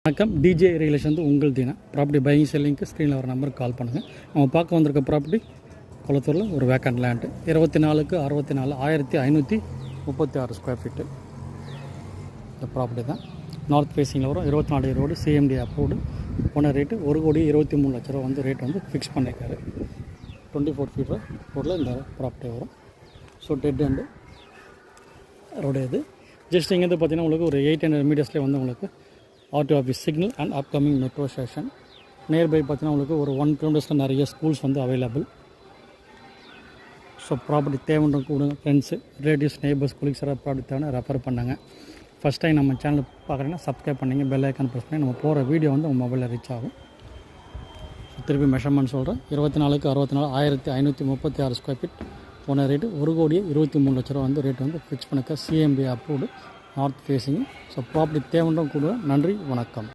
வணக்கம். டிஜே ரியலேஷன் வந்து உங்கள் தினம் ப்ராப்பர்ட்டி பையிங் செல்லிங்க்கு ஸ்க்ரீனில் வர நம்பருக்கு கால் பண்ணுங்கள். நம்ம பார்க்க வந்திருக்க ப்ராப்பர்ட்டி குளத்தூரில் ஒரு வேக்கண்ட் லேண்டு 24க்கு 64 1536 ஸ்கொயர் ஃபீட்டு இந்த ப்ராப்பர்ட்டி தான். நார்த் ஃபேஸிங்கில் வரும். 24 ரோடு சிஎம்டி அப்ரூவ்டு. போன ரேட்டு 1,23,00,000 ரூபா வந்து ரேட் வந்து ஃபிக்ஸ் பண்ணியிருக்காரு. 24 ஃபீட் ரோடில் இந்த ப்ராப்பர்ட்டி வரும். ஸோ டெட் அண்டு ரோடு இது. ஜஸ்ட் இங்கேருந்து பார்த்தீங்கன்னா உங்களுக்கு ஒரு 800 மீட்டர்ஸ்லேயே வந்து உங்களுக்கு RTO office signal and upcoming metro station. Nearby பார்த்தீங்கன்னா உங்களுக்கு ஒரு 1 கிலோமீட்டர்ஸில் நிறைய ஸ்கூல்ஸ் வந்து அவைலபிள். ஸோ ப்ராப்பர்ட்டி தேவைன்ற கூட ஃப்ரெண்ட்ஸு ரிலேட்டிவ்ஸ் நெய்பர்ஸ் கொலீக்ஸ் யாராவது ப்ராப்பர்ட்டி தேவை ரெஃபர் பண்ணாங்க. ஃபஸ்ட் டைம் நம்ம சேனல் பார்க்குறீங்கன்னா சப்ஸ்கிரைப் பண்ணிங்க, பெல் ஐக்கான் ப்ரெஸ் பண்ணி நம்ம போகிற வீடியோ வந்து உங்கள் மொபைலில் ரீச் ஆகும். திருப்பி மெஷர்மெண்ட் சொல்கிறேன். 24க்கு 64 1536 ஸ்கொயர் ஃபீட். போன ரேட்டு 1,23,00,000 ரூபா வந்து ரேட் வந்து ஃபிக்ஸ் பண்ணிக்க. CMP approved. North facing. So property தேவைன்ற கூட. நன்றி, வணக்கம்.